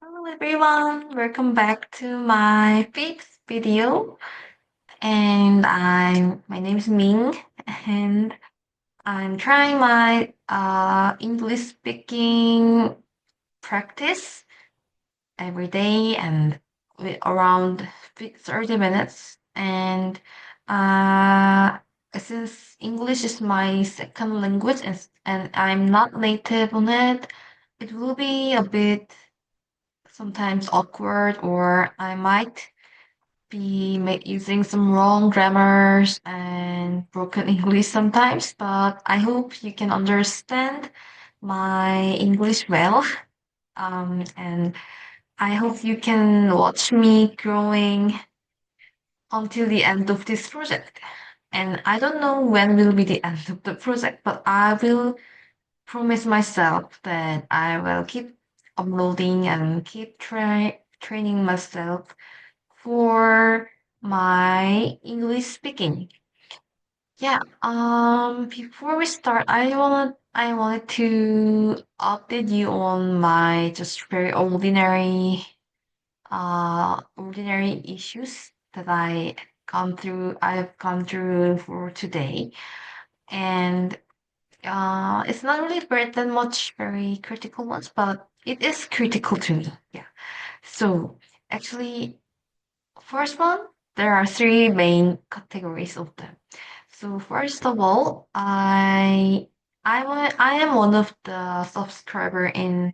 Hello everyone, welcome back to my fifth video. And my name is Ming, and I'm trying my English speaking practice every day and with around 30 minutes. And uh, since English is my second language and I'm not native on it, it will be a bit sometimes awkward, or I might be using some wrong grammars and broken English sometimes, but I hope you can understand my English well. And I hope you can watch me growing until the end of this project. And I don't know when will be the end of the project, but I will promise myself that I will keep uploading and keep training myself for my English speaking. Yeah, before we start, I wanted to update you on my just very ordinary issues that I've gone through for today. And it's not really very that much very critical ones, but it is critical to me. Yeah. So actually, first one, there are three main categories of them. So first of all, I am one of the subscriber in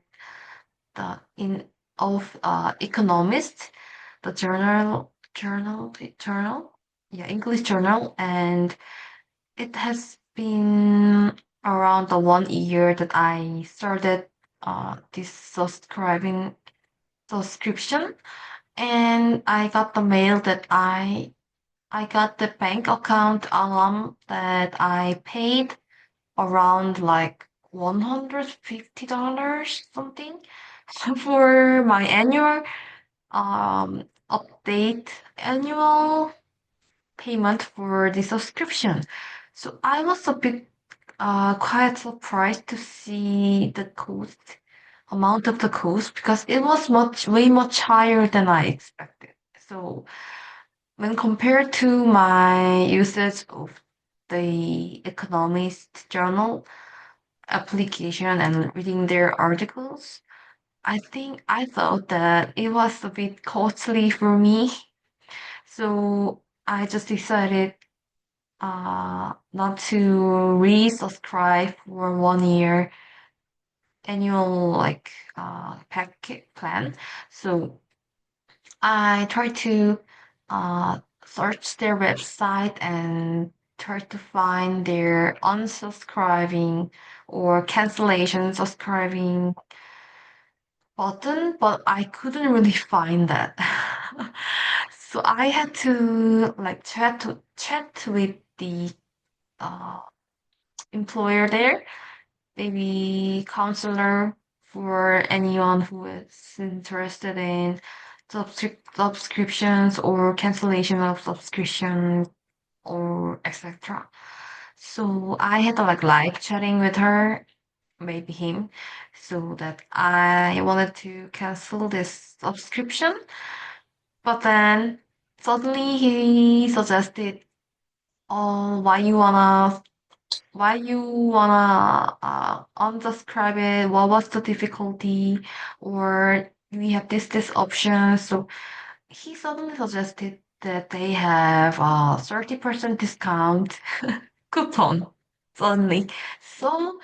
the in of Economist, the journal, yeah, English journal, and it has been around the 1 year that I started this subscription, and I got the mail that I got the bank account alarm that I paid around like $150 something for my annual payment for the subscription. So I was a bit quite surprised to see the amount of the cost, because it was way much higher than I expected. So when compared to my usage of the Economist Journal application and reading their articles, I thought that it was a bit costly for me. So I just decided not to resubscribe for 1 year annual like packet plan. So I try to search their website and try to find their unsubscribing or cancellation subscribing button, but I couldn't really find that. So I had to like chat with the uh, employer there, maybe counselor, for anyone who is interested in subscriptions or cancellation of subscription or etc. So I had to like live chatting with her, maybe him, so that I wanted to cancel this subscription. But then suddenly he suggested, "Oh, why you wanna unsubscribe it? What was the difficulty? Or we have this option." So he suddenly suggested that they have a 30% discount coupon suddenly. So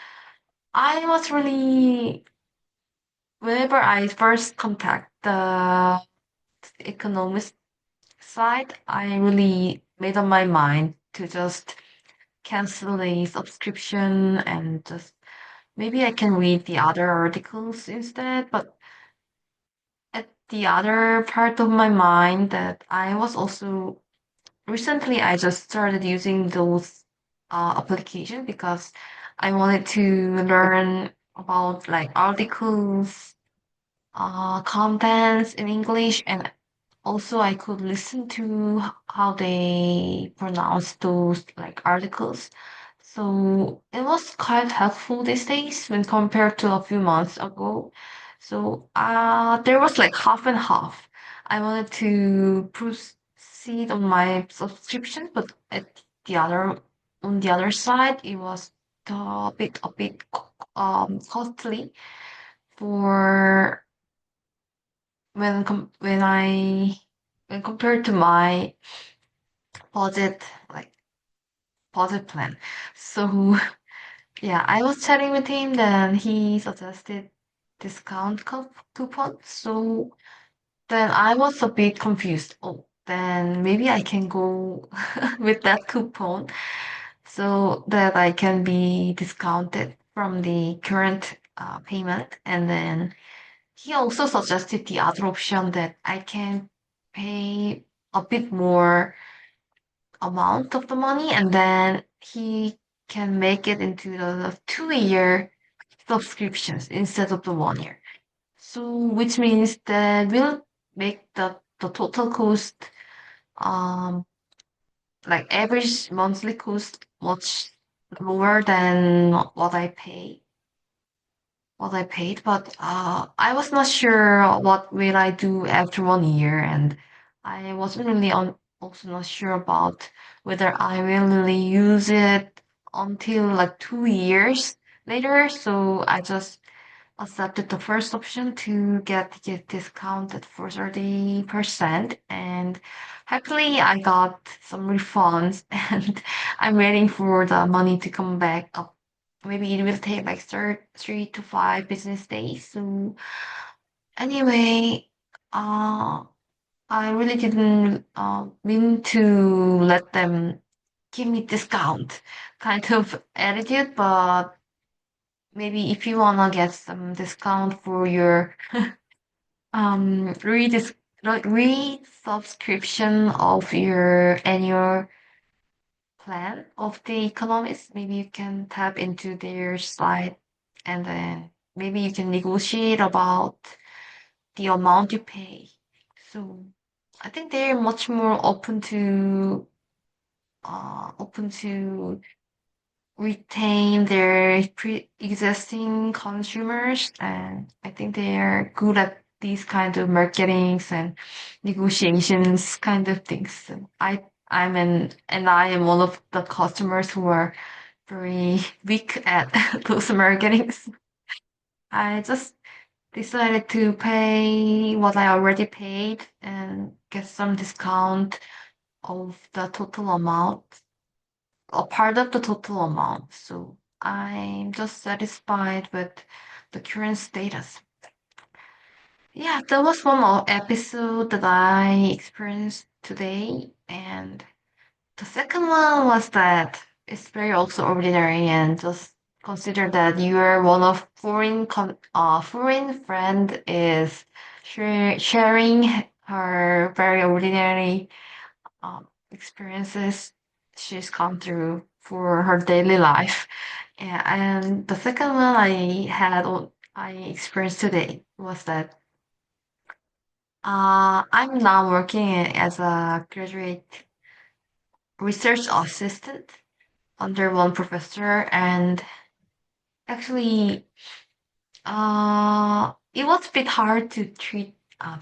I was really, whenever I first contact the economist side, I really made up my mind to just cancel the subscription and just maybe I can read the other articles instead. But at the other part of my mind, that I was also recently I just started using those applications because I wanted to learn about like articles, contents in English, and also I could listen to how they pronounce those like articles. So it was quite helpful these days when compared to a few months ago. So there was like half and half. I wanted to proceed on my subscription, but at the other on the other side, it was a bit costly for when I when compared to my budget like budget plan. So yeah, I was chatting with him, then he suggested discount coupon. So then I was a bit confused. Oh, then maybe I can go with that coupon so that I can be discounted from the current payment. And then he also suggested the other option that I can pay a bit more amount of the money and then he can make it into the 2 year subscriptions instead of the 1 year. So which means that will make the total cost like average monthly cost much lower than what I paid, but I was not sure what will I do after 1 year, and I wasn't really also not sure about whether I will really use it until like 2 years later. So I just accepted the first option to get discounted for 30%, and happily I got some refunds, and I'm waiting for the money to come back up. Maybe it will take like 3 to 5 business days. So anyway, uh, I really didn't mean to let them give me discount kind of attitude, but maybe if you wanna get some discount for your redis like re-subscription of your annual plan of the economist, maybe you can tap into their site and then maybe you can negotiate about the amount you pay. So I think they're much more open to retain their pre-existing consumers, and I think they are good at these kind of marketings and negotiations kind of things. So I am one of the customers who are very weak at those marketings. I just decided to pay what I already paid and get some discount of the total amount, a part of the total amount. So I'm just satisfied with the current status. Yeah, that was one episode that I experienced today. And the second one was that it's very also ordinary and just consider that you're one of foreign friend is sharing her very ordinary experiences she's gone through for her daily life. Yeah, and the second one I experienced today was that I'm now working as a graduate research assistant under one professor, and actually, it was a bit hard to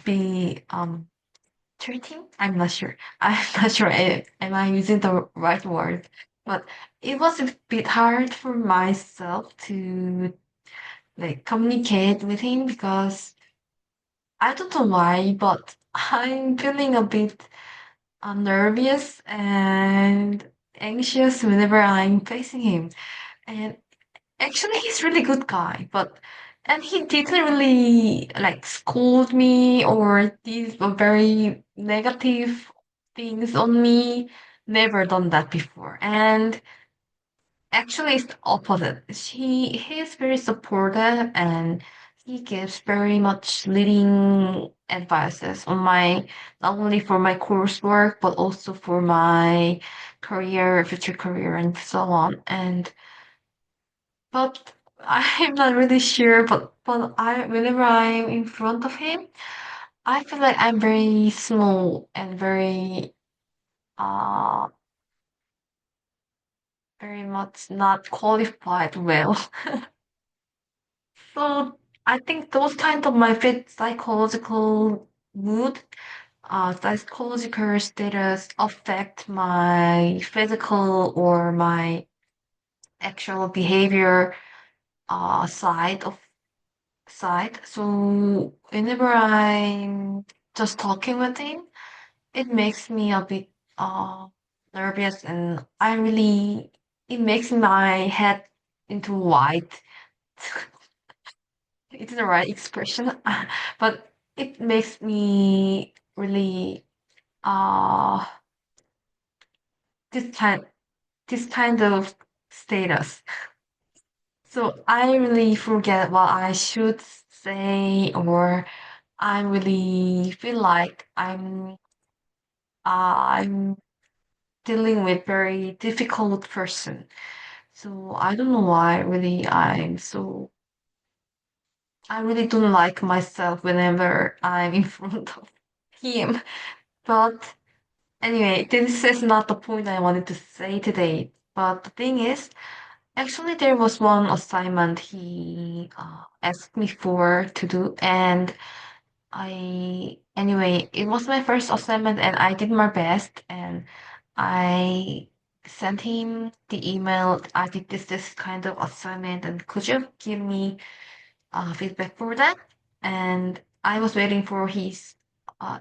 be treating. I'm not sure. I'm not sure. Am I using the right word? But it was a bit hard for myself to like communicate with him because I don't know why, but I'm feeling a bit nervous and anxious whenever I'm facing him. And actually, he's really good guy, but and he didn't really like scold me or these were very negative things on me. Never done that before. And actually, it's the opposite. He is very supportive and he gives very much leading advices on my not only for my coursework but also for my future career, and so on. And but I'm not really sure. But I whenever I'm in front of him, I feel like I'm very small and uh very much not qualified well. So I think those kind of my fit psychological mood, psychological status affect my physical or my actual behavior side. So whenever I'm just talking with him, it makes me a bit uh nervous, and it makes my head into white. It's the right expression, but it makes me really uh this kind this kind of status. So I really forget what I should say, or I really feel like I'm dealing with very difficult person. So I don't know why really I really don't like myself whenever I'm in front of him. But anyway, this is not the point I wanted to say today. But the thing is, actually, there was one assignment he asked me for to do, and anyway, it was my first assignment, and I did my best, and I sent him the email. I did this kind of assignment, and could you give me feedback for that? And I was waiting for his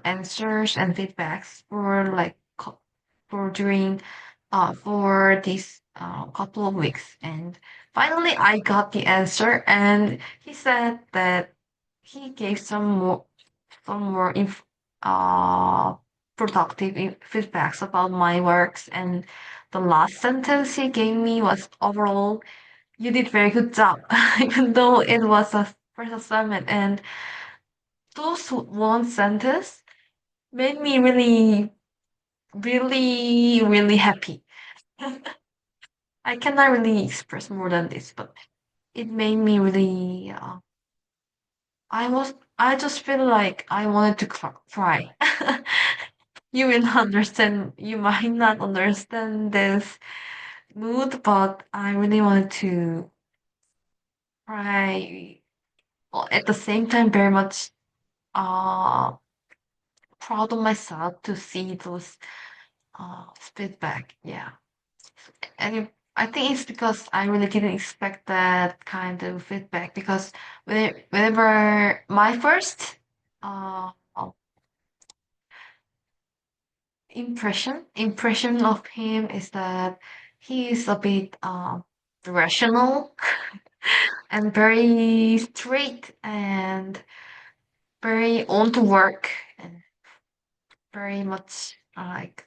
answers and feedbacks for for during for this couple of weeks, and finally I got the answer, and he said that he gave some more uh productive feedbacks about my works, and the last sentence he gave me was, overall, you did very good job, even though it was a first assignment. And those one sentence made me really happy. I cannot really express more than this, but it made me really. I just feel like I wanted to cry. You will understand. You might not understand this mood, but I really wanted to cry. At the same time, very much uh proud of myself to see those feedback. Yeah. I think it's because I really didn't expect that kind of feedback, because whenever my first uh impression of him is that he is a bit rational and very straight and very on to work, and very much like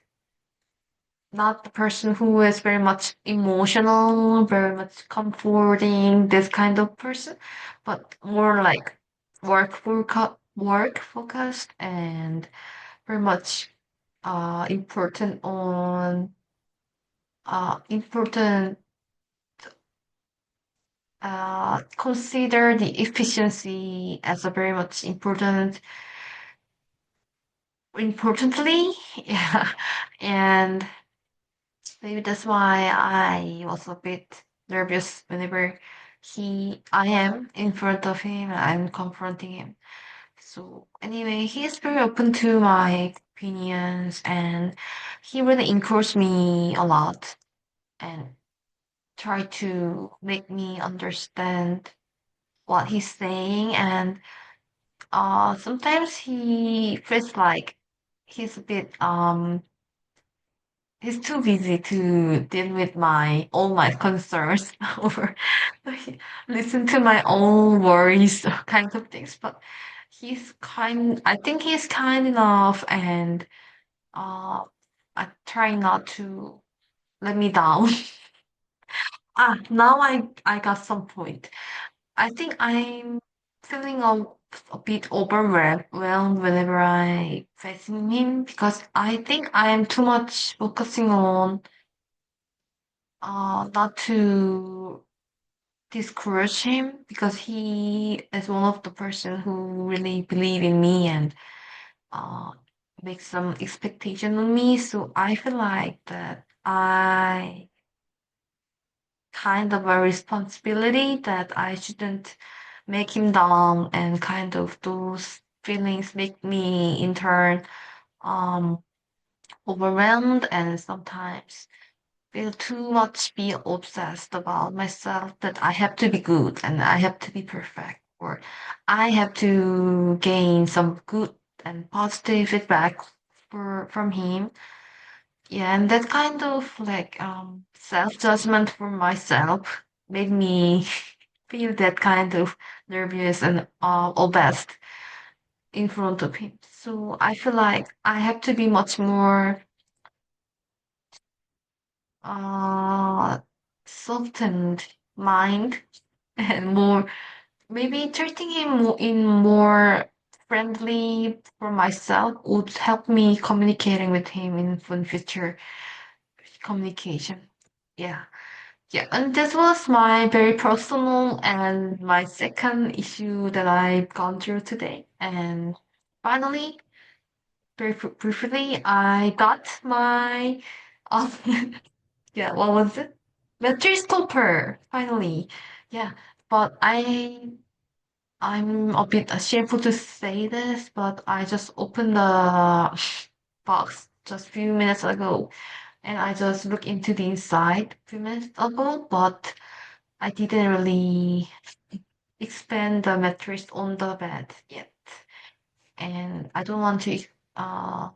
not the person who is very much emotional, very much comforting, this kind of person, but more like work focused, and very much important consider the efficiency as a very much importantly. Yeah. And maybe that's why I was a bit nervous whenever I am in front of him, I'm confronting him. So anyway, he is very open to my opinions, and he really encouraged me a lot, and try to make me understand what he's saying. And sometimes he feels like he's a bit he's too busy to deal with my all my concerns, or listen to my own worries, kinds of things. But I think he's kind enough, and uh I try not to let me down. Now I got some point. I think I'm feeling a bit overwhelmed whenever I facing him, because I think I am too much focusing on not to discourage him, because he is one of the person who really believe in me, and uh make some expectation on me. So I feel like that I kind of a responsibility that I shouldn't make him down, and kind of those feelings make me in turn um overwhelmed and sometimes feel too much be obsessed about myself that I have to be good and I have to be perfect or I have to gain some good and positive feedback from him. Yeah, and that kind of like self judgment for myself made me feel that kind of nervous and obsessed in front of him. So I feel like I have to be much more uh softened mind and more maybe treating him in more friendly for myself would help me communicating with him in future communication. Yeah. Yeah, and this was my very personal and my second issue that I've gone through today. And finally, very briefly, I got my, um, yeah, what was it? Battery stopper, finally. Yeah, but I'm a bit shameful to say this, but I just opened the box just a few minutes ago, and I just looked into the inside a few minutes ago, but I didn't really expand the mattress on the bed yet. And I don't want to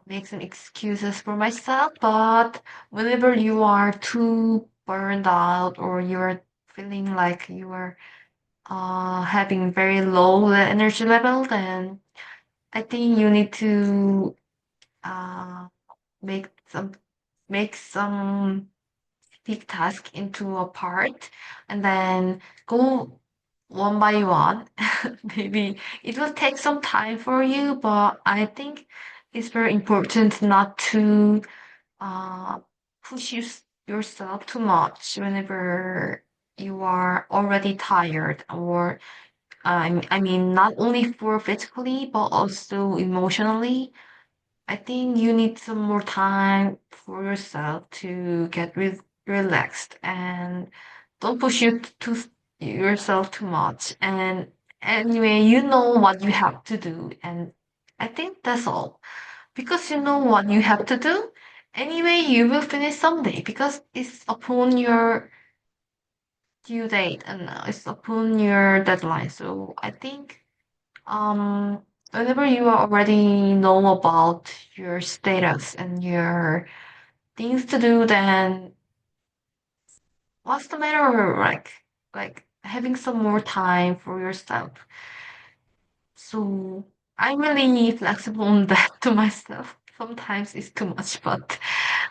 make some excuses for myself, but whenever you are too burned out or you're feeling like you are having very low energy level, then I think you need to uh, make some make some big task into a part and then go one by one. Maybe it will take some time for you, but I think it's very important not to uh, push yourself too much whenever you are already tired or I mean not only for physically but also emotionally. I think you need some more time for yourself to get relaxed and don't push yourself too much. And anyway, you know what you have to do. And I think that's all. Because you know what you have to do, anyway, you will finish someday because it's upon your due date and it's upon your deadline. So I think whenever you already know about your status and your things to do, then what's the matter? Like having some more time for yourself. So I'm really flexible on that to myself. Sometimes it's too much, but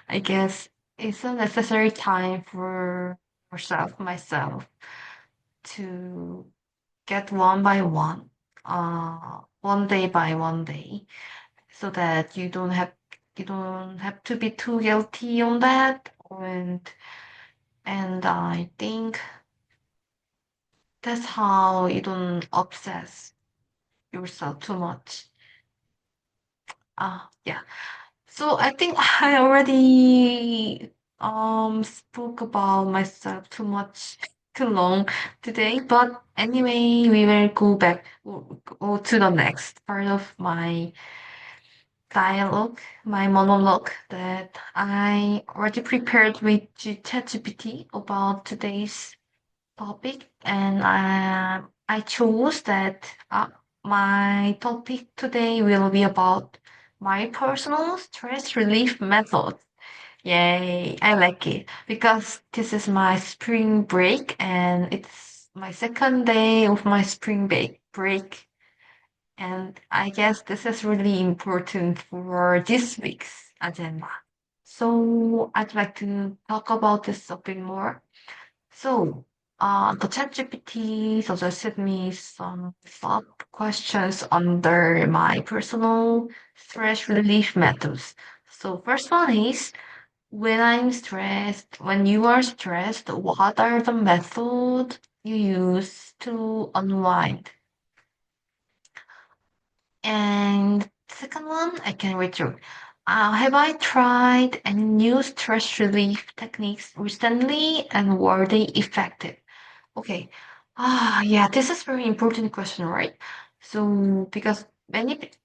I guess it's a necessary time for myself, to get one by one day by one day, so that you don't have to be too guilty on that. And I think that's how you don't obsess yourself too much. Yeah. So I think I already spoke about myself too much too long today, but anyway, we will go to the next part of my dialogue, my monologue that I already prepared with ChatGPT about today's topic, and I chose that my topic today will be about my personal stress relief method. Yay, I like it because this is my spring break and it's my second day of my spring break. And I guess this is really important for this week's agenda. So I'd like to talk about this a bit more. So, the ChatGPT suggested me some sub questions under my personal stress relief methods. So, first one is, when you are stressed, what are the methods you use to unwind? And second one, I can read through. Have I tried any new stress relief techniques recently and were they effective? Okay. Yeah, this is very important question, right? So because I think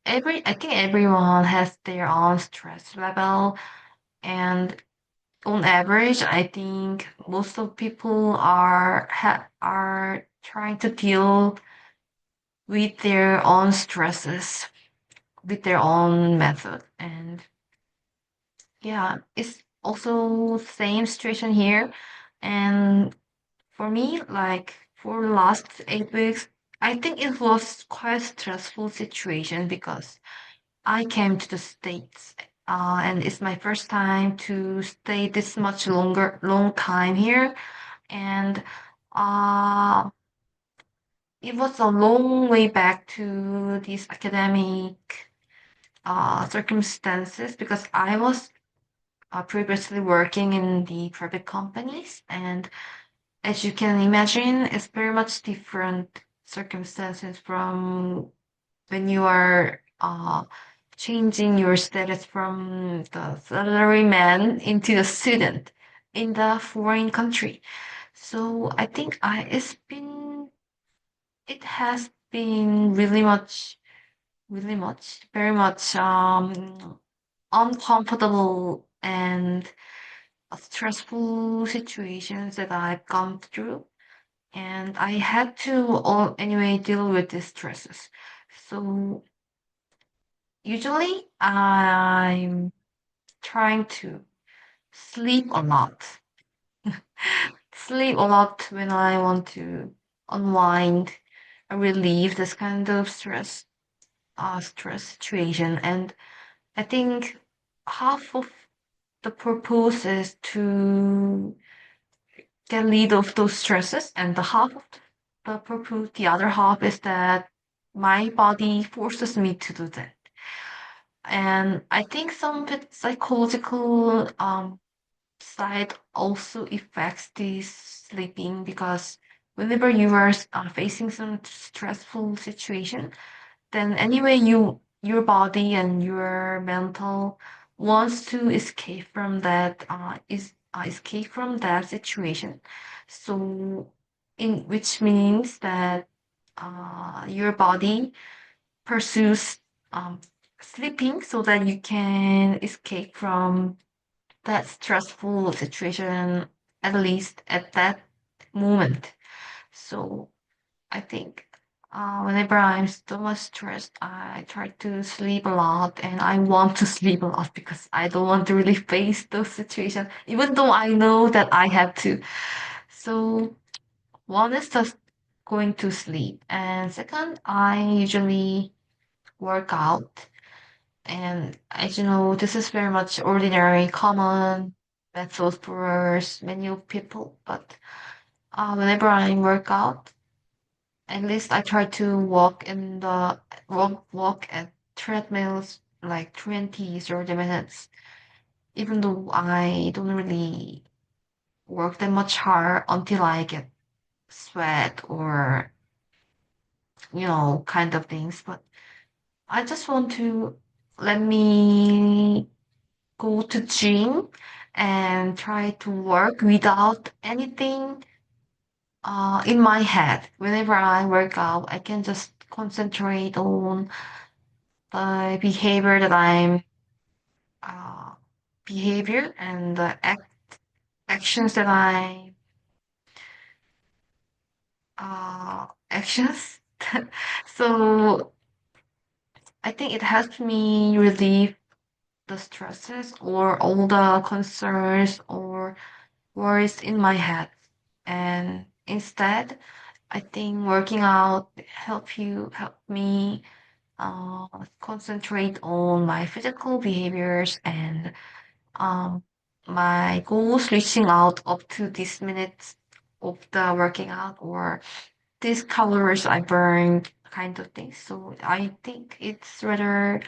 everyone has their own stress level, and on average, I think most of people are trying to deal with their own stresses with their own method. And yeah, it's also same situation here. And for me, like for the last 8 weeks, I think it was quite stressful situation because I came to the States, and it's my first time to stay this much long time here. And uh, it was a long way back to these academic circumstances because I was previously working in the private companies. And as you can imagine, it's very much different circumstances from when you are changing your status from the salaryman into the student in the foreign country. So I think it has been very much uncomfortable and stressful situations that I've gone through, and I had to anyway deal with these stresses. So usually I'm trying to sleep a lot, sleep a lot when I want to unwind or relieve this kind of stress situation. And I think half of the purpose is to get rid of those stresses, and the other half is that my body forces me to do that. And I think some of it psychological side also affects this sleeping because whenever you are facing some stressful situation, then anyway your body and your mental wants to escape from that situation. So in which means that your body pursues um, sleeping so that you can escape from that stressful situation, at least at that moment. So I think whenever I'm so much stressed, I try to sleep a lot, and I want to sleep a lot because I don't want to really face those situations, even though I know that I have to. So one is just going to sleep, and second, I usually work out. And as you know, this is very much ordinary, common method for many of people. But whenever I work out, at least I try to walk at treadmills like 20, 30 minutes, even though I don't really work that much hard until I get sweat or, kind of things. But I just want to let me go to gym and try to work without anything in my head. Whenever I work out, I can just concentrate on the uh, behavior and the actions that actions. So I think it helps me relieve the stresses or all the concerns or worries in my head. And instead, I think working out help me concentrate on my physical behaviors and um, my goals reaching out up to this minutes of the working out or these calories I burned kind of thing. So I think it's rather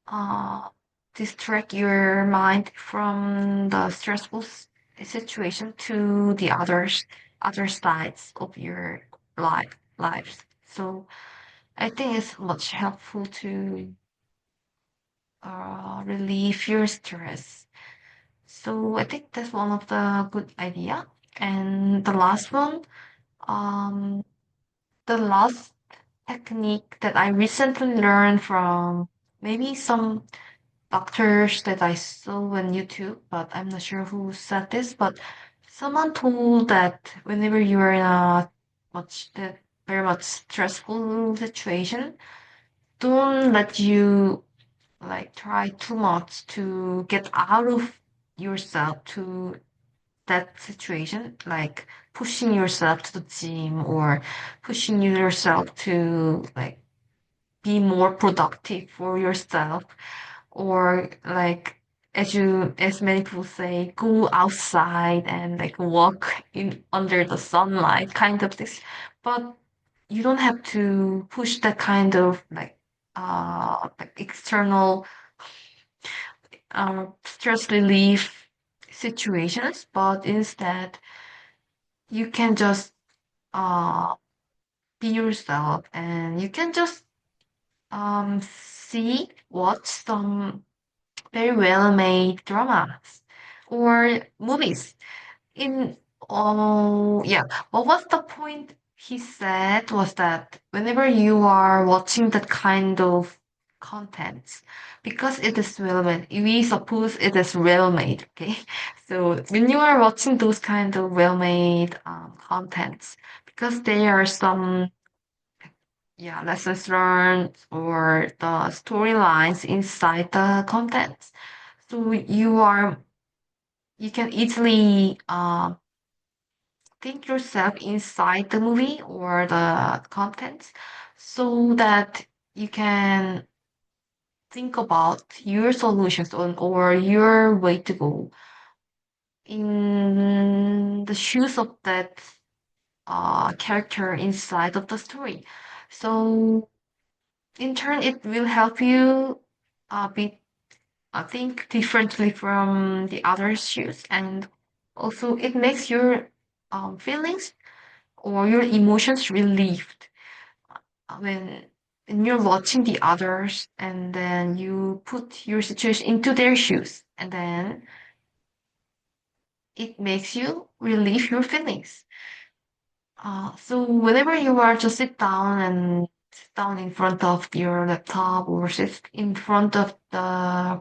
uh, distract your mind from the stressful situation to the other sides of your lives. So I think it's much helpful to relieve your stress. So I think that's one of the good idea. And the last one, Um, the last technique that I recently learned from maybe some doctors that I saw on YouTube, but I'm not sure who said this, but someone told that whenever you're in a very much stressful situation, don't let you like try too much to get out of yourself to that situation, like pushing yourself to the gym or pushing yourself to like be more productive for yourself, or like as many people say, go outside and like walk in under the sunlight kind of things. But you don't have to push that kind of like external stress relief situations, but instead you can just uh be yourself, and you can just watch some very well made dramas or movies. In oh yeah, what was the point he said was that whenever you are watching that kind of content, because it is well made, we suppose it is well made, okay? So when you are watching those kind of well made contents, because there are some lessons learned or the storylines inside the content. So you can easily think yourself inside the movie or the contents, so that you can think about your solutions or your way to go in the shoes of that character inside of the story. So in turn, it will help you be think differently from the other shoes, and also it makes your feelings or your emotions relieved when you're watching the others, and then you put your situation into their shoes, and then it makes you relieve your feelings. So whenever you are to sit down in front of your laptop or sit in front of the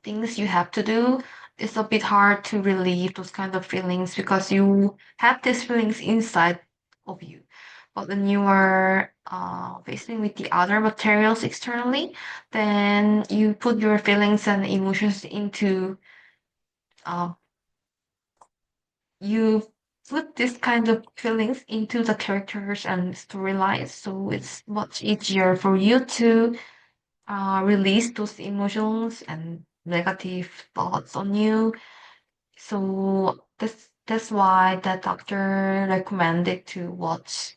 things you have to do, it's a bit hard to relieve those kind of feelings because you have these feelings inside of you. But when you are facing with the other materials externally, then you put your feelings and emotions into uh, you put this kind of feelings into the characters and storylines, so it's much easier for you to release those emotions and negative thoughts on you. So that's why the doctor recommended to watch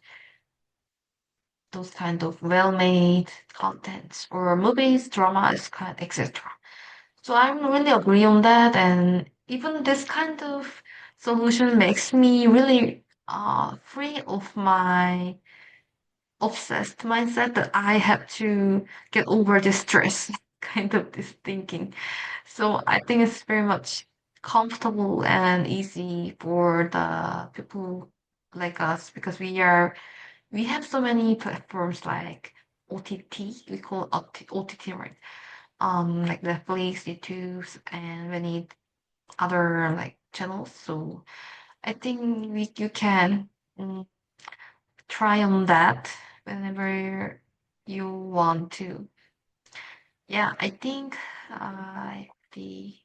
those kind of well-made contents or movies, dramas, kind, etc. So I really agree on that, and even this kind of solution makes me really free of my obsessed mindset that I have to get over this stress, kind of this thinking. So I think it's very much comfortable and easy for the people like us, because we have so many platforms like OTT, we call OTT, right? Like Netflix, YouTube, and many other like channels. So I think you can mm, try on that whenever you want to. Yeah, I think the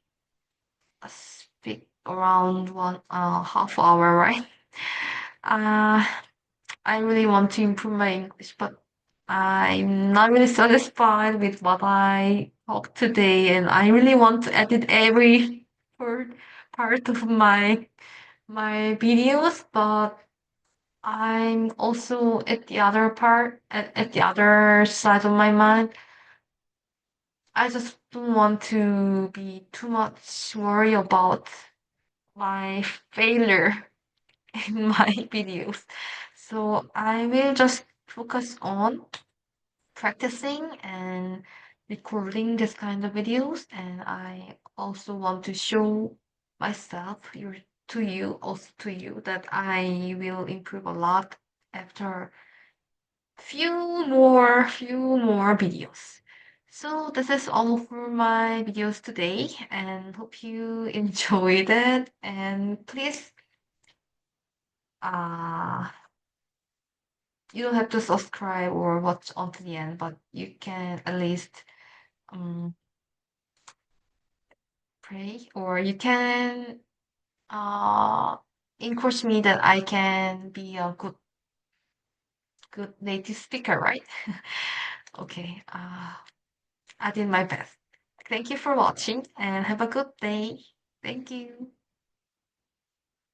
speak around one half hour, right? Uh, I really want to improve my English, but I'm not really satisfied with what I talked today, and I really want to edit every word part of my videos, but I'm also at the other at the other side of my mind. I just don't want to be too much worried about my failure in my videos. So I will just focus on practicing and recording this kind of videos. And I also want to show myself to you, also to you, that I will improve a lot after few more videos. So this is all for my videos today, and hope you enjoyed it. And please, uh, you don't have to subscribe or watch until the end, but you can at least um pray, or you can uh encourage me that I can be a good native speaker, right? Okay. I did my best. Thank you for watching and have a good day. Thank you.